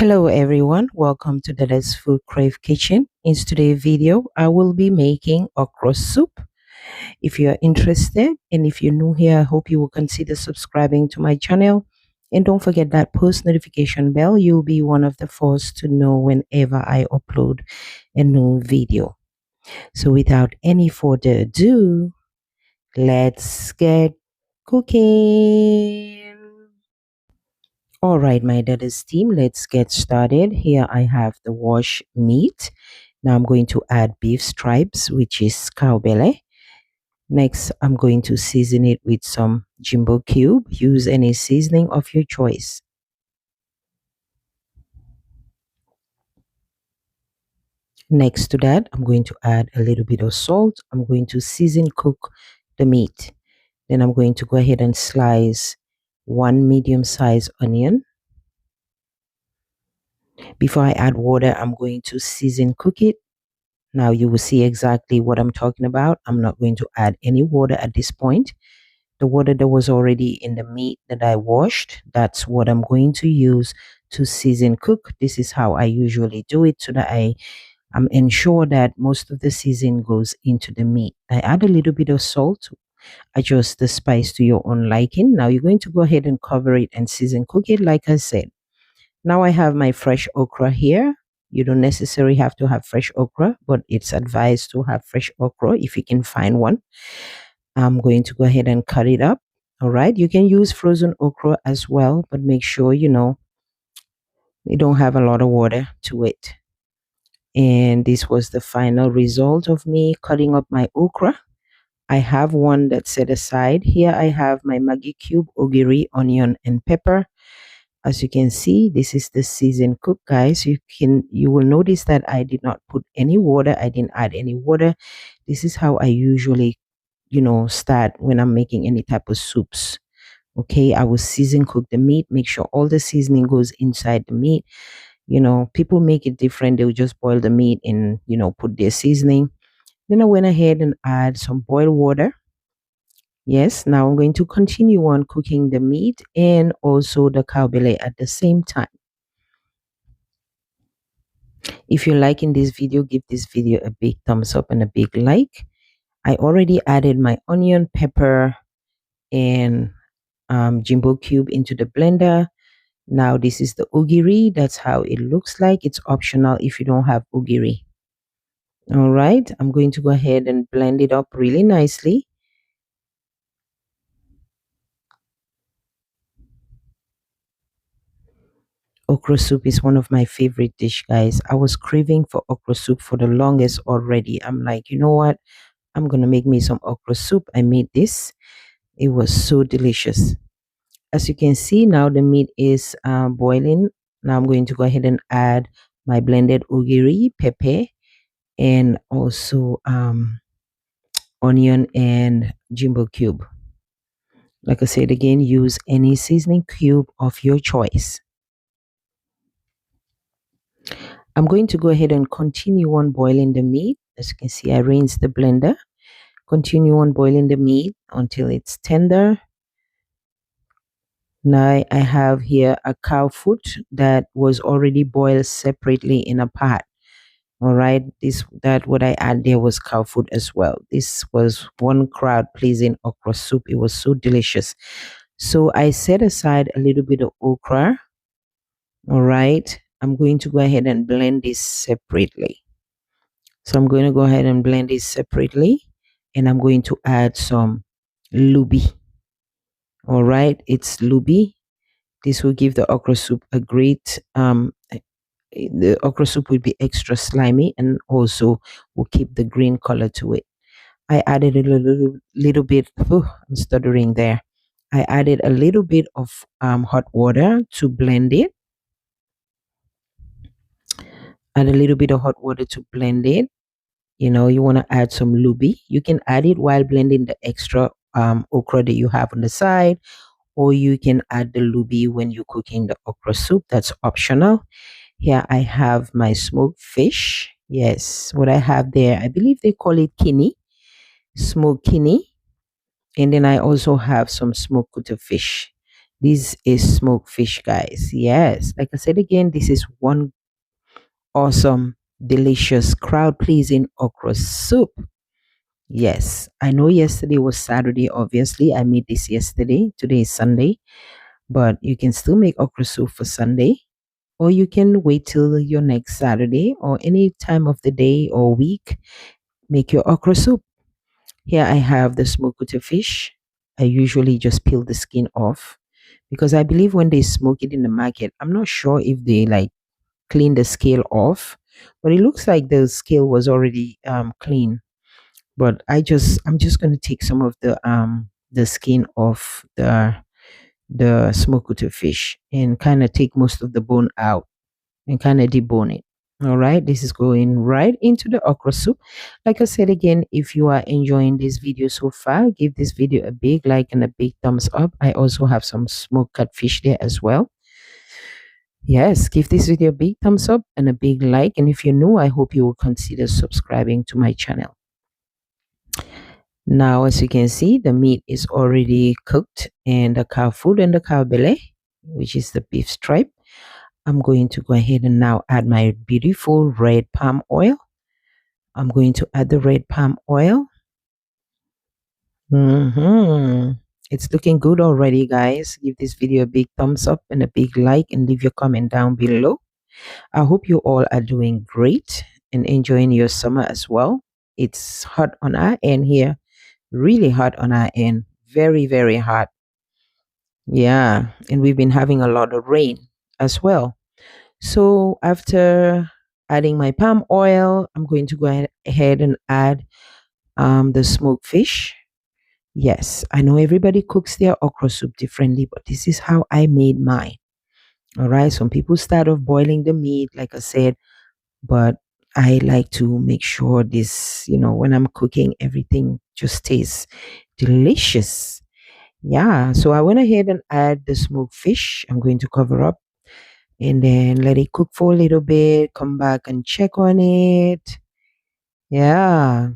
Hello everyone, welcome to Dada's FoodCrave kitchen. In today's video, I will be making okra soup. If you are interested and if you're new here, I hope you will consider subscribing to my channel. And don't forget that post notification bell, you'll be one of the first to know whenever I upload a new video. So without any further ado, let's get cooking. All right, my Dada's team, let's get started. Here I have the washed meat. Now I'm going to add beef stripes, which is cow belly. Next, I'm going to season it with some jumbo cube. Use any seasoning of your choice. Next to that, I'm going to add a little bit of salt. I'm going to season cook the meat. Then I'm going to go ahead and slice one medium-sized onion. Before I add water, I'm going to season cook it. Now you will see exactly what I'm talking about. I'm not going to add any water at this point. The water that was already in the meat that I washed, that's what I'm going to use to season cook. This is how I usually do it so that I'm ensure that most of the seasoning goes into the meat. I add a little bit of salt, adjust the spice to your own liking. Now you're going to go ahead and cover it and season cook it like I said. Now I have my fresh okra here. You don't necessarily have to have fresh okra, but it's advised to have fresh okra if you can find one. I'm going to go ahead and cut it up. All right. You can use frozen okra as well, but make sure, you don't have a lot of water to it. And this was the final result of me cutting up my okra. I have one that's set aside. Here I have my Maggi cube, ogiri, onion, and pepper. As you can see, this is the seasoned cook, guys. You will notice that I did not put any water. I didn't add any water. This is how I usually, start when I'm making any type of soups. Okay, I will season cook the meat, make sure all the seasoning goes inside the meat. People make it different. They'll just boil the meat and, put their seasoning. Then I went ahead and add some boiled water. Yes, now I'm going to continue on cooking the meat and also the cow belly at the same time. If you're liking this video, give this video a big thumbs up and a big like. I already added my onion, pepper, and jumbo cube into the blender. Now this is the ogiri. That's how it looks like. It's optional if you don't have ogiri. All right, I'm going to go ahead and blend it up really nicely. Okra soup is one of my favorite dish, guys. I was craving for okra soup for the longest already. I'm like, you know what? I'm gonna make me some okra soup. I made this. It was so delicious. As you can see now, the meat is boiling. Now I'm going to go ahead and add my blended ogiri, pepper, and also onion and jumbo cube. Like I said again, use any seasoning cube of your choice. I'm going to go ahead and continue on boiling the meat. As you can see, I rinsed the blender. Continue on boiling the meat until it's tender. Now I have here a cow foot that was already boiled separately in a pot. All right, what I add there was cow foot as well. This was one crowd pleasing okra soup. It was so delicious. So I set aside a little bit of okra. All right, I'm going to go ahead and blend this separately. So I'm going to go ahead and blend this separately, and I'm going to add some lubi. All right, it's lubi. This will give the okra soup a great the okra soup will be extra slimy and also will keep the green color to it. I added a little bit, I'm stuttering there. I added a little bit of hot water to blend it. Add a little bit of hot water to blend it. You want to add some lubi. You can add it while blending the extra okra that you have on the side, or you can add the lubi when you're cooking the okra soup. That's optional. Here I have my smoked fish. Yes, what I have there, I believe they call it kini, smoked kini. And then I also have some smoked cuttlefish. This is smoked fish, guys. Yes, like I said again, this is one awesome, delicious, crowd pleasing okra soup. Yes, I know yesterday was Saturday, obviously. I made this yesterday. Today is Sunday, but you can still make okra soup for Sunday, or you can wait till your next Saturday or any time of the day or week. Make your okra soup. Here I have the smoked fish. I usually just peel the skin off because I believe when they smoke it in the market, I'm not sure if they like clean the scale off, but it looks like the scale was already clean. But I'm just going to take some of the skin off the smoked fish and kind of take most of the bone out and kind of debone it. All right, this is going right into the okra soup. Like I said again, if you are enjoying this video so far, give this video a big like and a big thumbs up. I also have some smoked catfish there as well. Yes, give this video a big thumbs up and a big like. And if you're new, I hope you will consider subscribing to my channel. Now, as you can see, the meat is already cooked and the cow foot and the cow belly, which is the beef stripe. I'm going to go ahead and now add my beautiful red palm oil. I'm going to add the red palm oil. It's looking good already, guys. Give this video a big thumbs up and a big like and leave your comment down below. I hope you all are doing great and enjoying your summer as well. It's hot on our end here, really hot on our end, very, very hot. Yeah, and we've been having a lot of rain as well. So after adding my palm oil, I'm going to go ahead and add the smoked fish. Yes, I know everybody cooks their okra soup differently, but this is how I made mine. All right, some people start off boiling the meat, like I said, but I like to make sure this, when I'm cooking, everything just tastes delicious. Yeah, so I went ahead and add the smoked fish. I'm going to cover up and then let it cook for a little bit, come back and check on it. Yeah.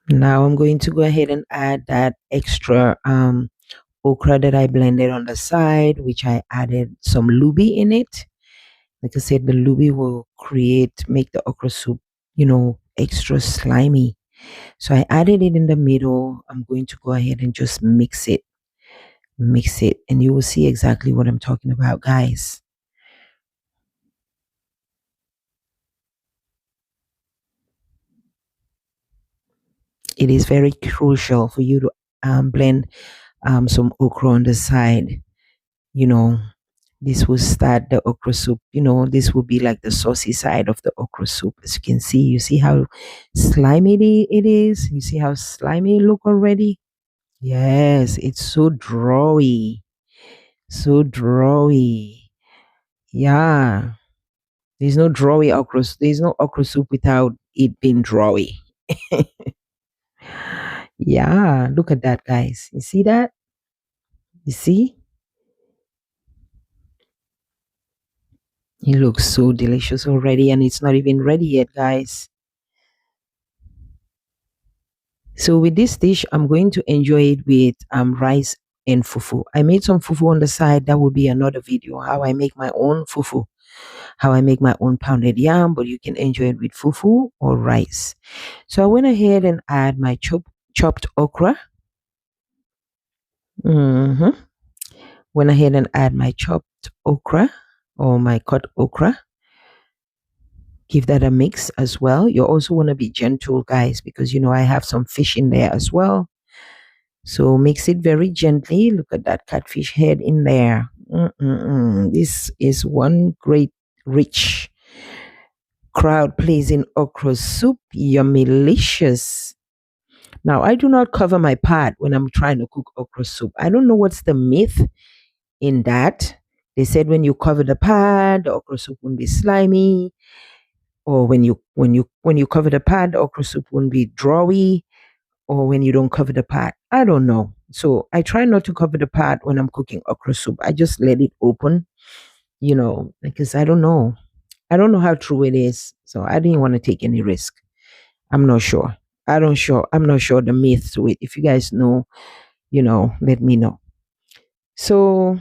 Now I'm going to go ahead and add that extra okra that I blended on the side, which I added some lubi in it. Like I said, the lubi will make the okra soup, extra slimy. So I added it in the middle. I'm going to go ahead and just mix it, and you will see exactly what I'm talking about, guys. It is very crucial for you to blend some okra on the side. You know, this will start the okra soup. This will be like the saucy side of the okra soup. As you can see, you see how slimy it is. You see how slimy it look already. Yes, it's so drawy, so drawy. Yeah, there's no drawy okra. There's no okra soup without it being drawy. Yeah, look at that, guys. You see that? You see? It looks so delicious already, and it's not even ready yet, guys. So with this dish, I'm going to enjoy it with rice and fufu. I made some fufu on the side. That will be another video, how I make my own fufu, how I make my own pounded yam, but you can enjoy it with fufu or rice. So I went ahead and add my chopped okra. Mm-hmm. Went ahead and add my chopped okra or my cut okra. Give that a mix as well. You also want to be gentle, guys, because I have some fish in there as well. So mix it very gently. Look at that catfish head in there. This is one great, rich, crowd pleasing okra soup. Yummy-licious. Now, I do not cover my pot when I'm trying to cook okra soup. I don't know what's the myth in that. They said when you cover the pot, the okra soup won't be slimy, or when you cover the pot, the okra soup won't be drawy, or when you don't cover the pot. I don't know. So I try not to cover the pot when I'm cooking okra soup. I just let it open, because I don't know. I don't know how true it is. So I didn't want to take any risk. I'm not sure. I'm not sure the myth to it. If you guys know, let me know. So,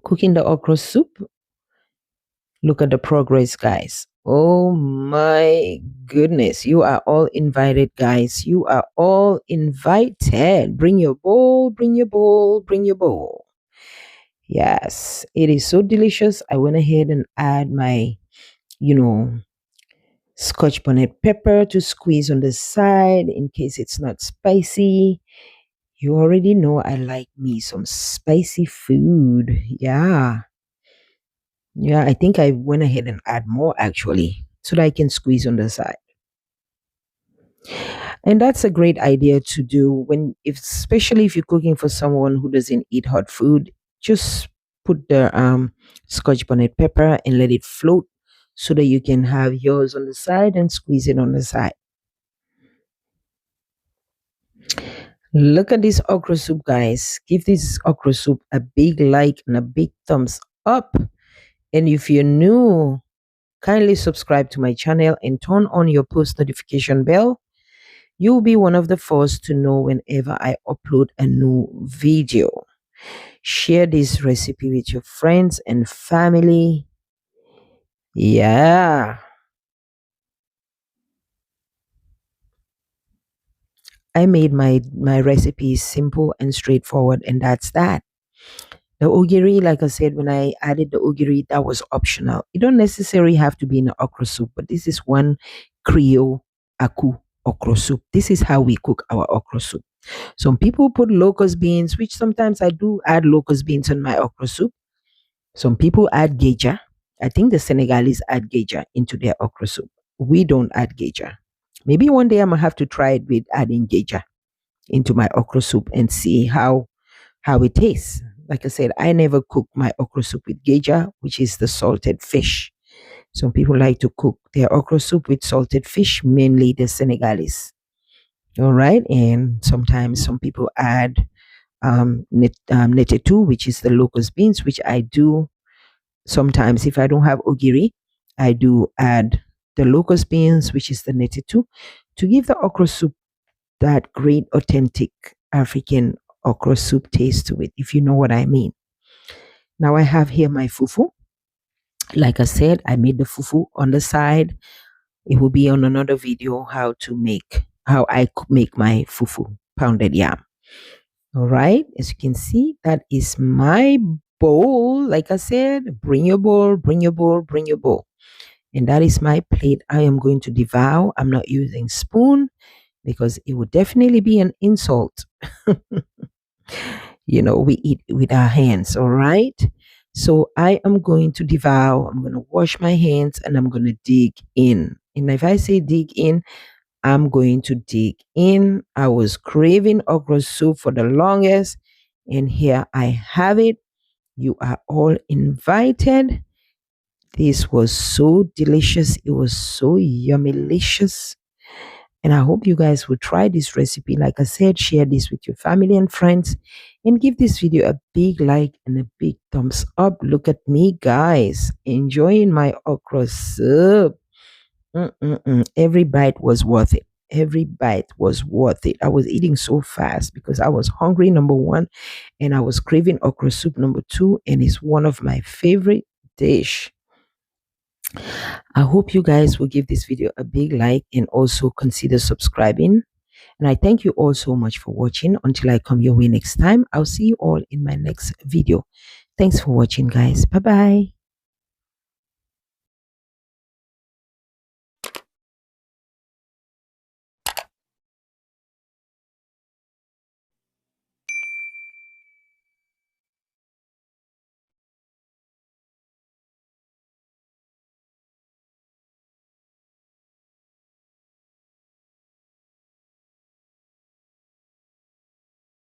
cooking the okra soup, look at the progress, guys. Oh my goodness. You are all invited, guys. You are all invited. Bring your bowl, bring your bowl, bring your bowl. Yes, it is so delicious. I went ahead and add my, you know, scotch bonnet pepper to squeeze on the side in case it's not spicy. You already know I like me some spicy food. Yeah. Yeah, I think I went ahead and add more actually so that I can squeeze on the side. And that's a great idea to do when, if especially if you're cooking for someone who doesn't eat hot food, just put the scotch bonnet pepper and let it float so that you can have yours on the side and squeeze it on the side. Look at this okra soup, guys. Give this okra soup a big like and a big thumbs up. And if you're new, kindly subscribe to my channel and turn on your post notification bell. You'll be one of the first to know whenever I upload a new video. Share this recipe with your friends and family. Yeah. I made my recipe simple and straightforward, and that's that. The ogiri, like I said, when I added the ogiri, that was optional. You don't necessarily have to be in an okra soup, but this is one Creole aku okra soup. This is how we cook our okra soup. Some people put locust beans, which sometimes I do add locust beans in my okra soup. Some people add geja. I think the Senegalese add geja into their okra soup. We don't add geja. Maybe one day I'm gonna have to try it with adding geja into my okra soup and see how it tastes. Like I said, I never cook my okra soup with geja, which is the salted fish. Some people like to cook their okra soup with salted fish, mainly the Senegalese. All right, and sometimes some people add netetu, which is the locust beans, which I do sometimes. If I don't have ogiri, I do add the locust beans, which is the netetu, to give the okra soup that great authentic African okra soup taste to it, if you know what I mean. Now I have here my fufu. Like I said, I made the fufu on the side. It will be on another video how I make my fufu pounded yam. All right, as you can see, that is my bowl. Like I said, bring your bowl, bring your bowl, bring your bowl. And that is my plate I am going to devour. I'm not using spoon because it would definitely be an insult. We eat with our hands, all right? So I am going to devour, I'm going to wash my hands and I'm going to dig in. And if I say dig in, I'm going to dig in. I was craving okra soup for the longest, and here I have it. You are all invited. This was so delicious. It was so yummy-licious. And I hope you guys will try this recipe. Like I said, share this with your family and friends and give this video a big like and a big thumbs up. Look at me, guys, enjoying my okra soup. Every bite was worth it. Every bite was worth it. I was eating so fast because I was hungry, number one, and I was craving okra soup, number two, and it's one of my favorite dish. I hope you guys will give this video a big like and also consider subscribing. And I thank you all so much for watching. Until I come your way next time, I'll see you all in my next video. Thanks for watching, guys. Bye-bye.